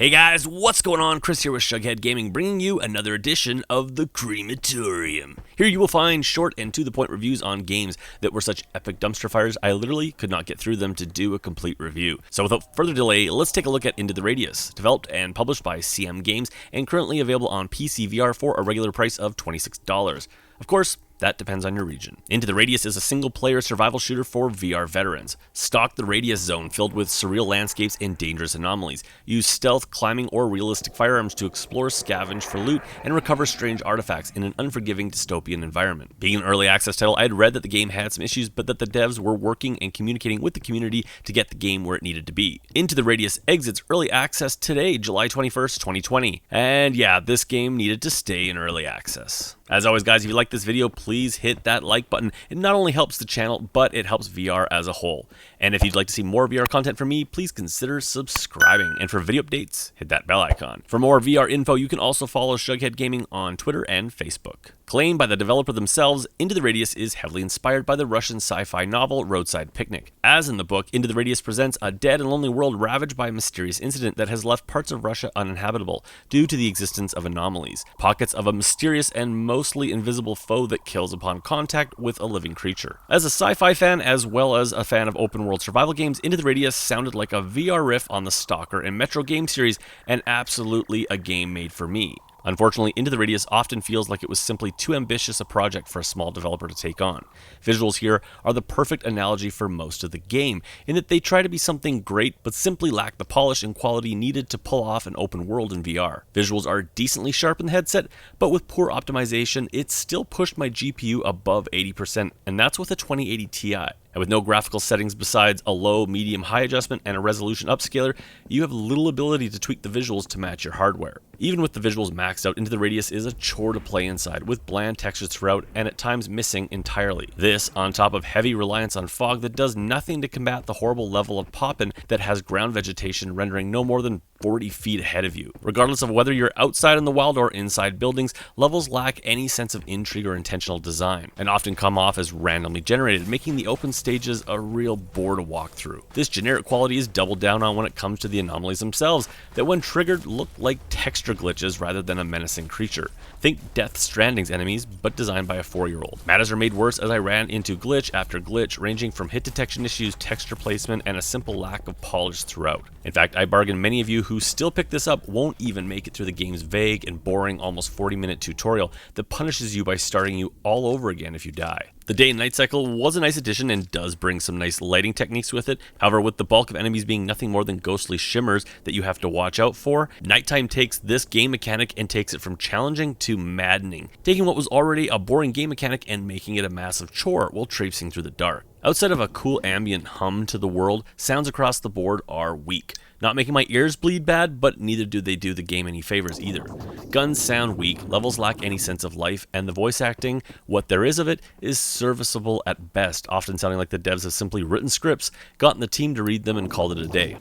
Hey guys, what's going on? Chris here with Shughead Gaming, bringing you another edition of the Crematorium. Here you will find short and to-the-point reviews on games that were such epic dumpster fires, I literally could not get through them to do a complete review. So without further delay, let's take a look at Into the Radius, developed and published by CM Games, and currently available on PCVR for a regular price of $26. Of course, that depends on your region. Into the Radius is a single-player survival shooter for VR veterans. Stalk the Radius zone filled with surreal landscapes and dangerous anomalies. Use stealth, climbing, or realistic firearms to explore, scavenge for loot, and recover strange artifacts in an unforgiving dystopian environment. Being an early access title, I had read that the game had some issues, but that the devs were working and communicating with the community to get the game where it needed to be. Into the Radius exits early access today, July 21st, 2020. And yeah, this game needed to stay in early access. As always guys, if you like this video, please hit that like button. It not only helps the channel, but it helps VR as a whole. And if you'd like to see more VR content from me, please consider subscribing. And for video updates, hit that bell icon. For more VR info, you can also follow Shughead Gaming on Twitter and Facebook. Claimed by the developer themselves, Into the Radius is heavily inspired by the Russian sci-fi novel Roadside Picnic. As in the book, Into the Radius presents a dead and lonely world ravaged by a mysterious incident that has left parts of Russia uninhabitable due to the existence of anomalies, pockets of a mysterious and mostly invisible foe that kills upon contact with a living creature. As a sci-fi fan, as well as a fan of open-world survival games, Into the Radius sounded like a VR riff on the Stalker and Metro game series, and absolutely a game made for me. Unfortunately, Into the Radius often feels like it was simply too ambitious a project for a small developer to take on. Visuals here are the perfect analogy for most of the game, in that they try to be something great but simply lack the polish and quality needed to pull off an open world in VR. Visuals are decently sharp in the headset, but with poor optimization, it still pushed my GPU above 80%, and that's with a 2080 Ti. And with no graphical settings besides a low, medium, high adjustment and a resolution upscaler, you have little ability to tweak the visuals to match your hardware. Even with the visuals maxed out, Into the Radius is a chore to play inside, with bland textures throughout and at times missing entirely. This, on top of heavy reliance on fog that does nothing to combat the horrible level of poppin' that has ground vegetation rendering no more than 40 feet ahead of you. Regardless of whether you're outside in the wild or inside buildings, levels lack any sense of intrigue or intentional design, and often come off as randomly generated, making the open stages a real bore to walk through. This generic quality is doubled down on when it comes to the anomalies themselves, that when triggered look like texture glitches rather than a menacing creature. Think Death Stranding's enemies, but designed by a 4-year-old. Matters are made worse as I ran into glitch after glitch, ranging from hit detection issues, texture placement, and a simple lack of polish throughout. In fact, I bargain many of you who still pick this up won't even make it through the game's vague and boring almost 40-minute tutorial that punishes you by starting you all over again if you die. The day and night cycle was a nice addition and does bring some nice lighting techniques with it. However, with the bulk of enemies being nothing more than ghostly shimmers that you have to watch out for, nighttime takes this game mechanic and takes it from challenging to maddening, taking what was already a boring game mechanic and making it a massive chore while traipsing through the dark. Outside of a cool ambient hum to the world, sounds across the board are weak. Not making my ears bleed bad, but neither do they do the game any favors either. Guns sound weak, levels lack any sense of life, and the voice acting, what there is of it, is serviceable at best, often sounding like the devs have simply written scripts, gotten the team to read them, and called it a day.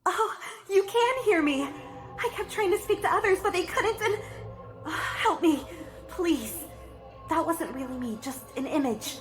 Oh, you can hear me. I kept trying to speak to others, but they couldn't, and... help me, please. That wasn't really me, just an image.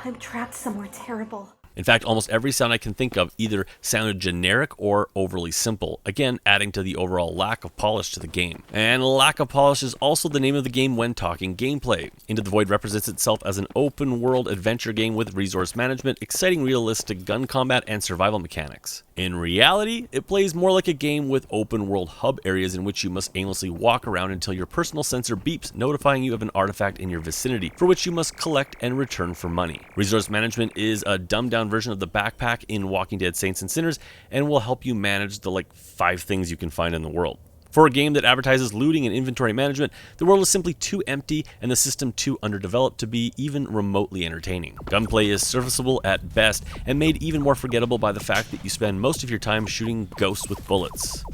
I'm trapped somewhere terrible. In fact, almost every sound I can think of either sounded generic or overly simple, again adding to the overall lack of polish to the game. And lack of polish is also the name of the game when talking gameplay. Into the Void represents itself as an open world adventure game with resource management, exciting realistic gun combat, and survival mechanics. In reality, it plays more like a game with open world hub areas in which you must aimlessly walk around until your personal sensor beeps, notifying you of an artifact in your vicinity, for which you must collect and return for money. Resource management is a dumbed down version of the backpack in Walking Dead Saints and Sinners, and will help you manage the 5 things you can find in the world. For a game that advertises looting and inventory management, the world is simply too empty and the system too underdeveloped to be even remotely entertaining. Gunplay is serviceable at best, and made even more forgettable by the fact that you spend most of your time shooting ghosts with bullets.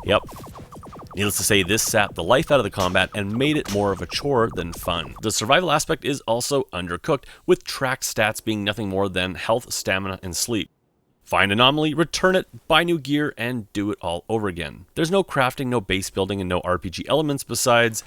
Yep. Needless to say, this sapped the life out of the combat and made it more of a chore than fun. The survival aspect is also undercooked, with tracked stats being nothing more than health, stamina, and sleep. Find anomaly, return it, buy new gear, and do it all over again. There's no crafting, no base building, and no RPG elements besides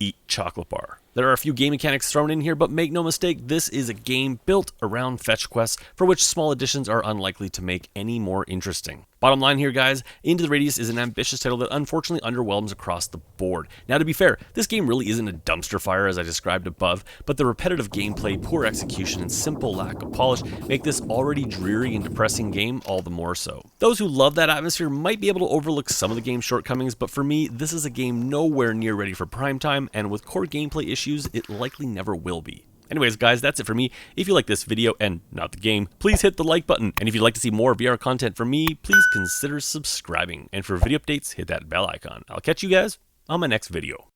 eat chocolate bar. There are a few game mechanics thrown in here, but make no mistake, this is a game built around fetch quests, for which small additions are unlikely to make any more interesting. Bottom line here, guys, Into the Radius is an ambitious title that unfortunately underwhelms across the board. Now, to be fair, this game really isn't a dumpster fire as I described above, but the repetitive gameplay, poor execution, and simple lack of polish make this already dreary and depressing game all the more so. Those who love that atmosphere might be able to overlook some of the game's shortcomings, but for me, this is a game nowhere near ready for prime time, and with core gameplay issues, it likely never will be. Anyways, guys, that's it for me. If you like this video, and not the game, please hit the like button. And if you'd like to see more VR content from me, please consider subscribing. And for video updates, hit that bell icon. I'll catch you guys on my next video.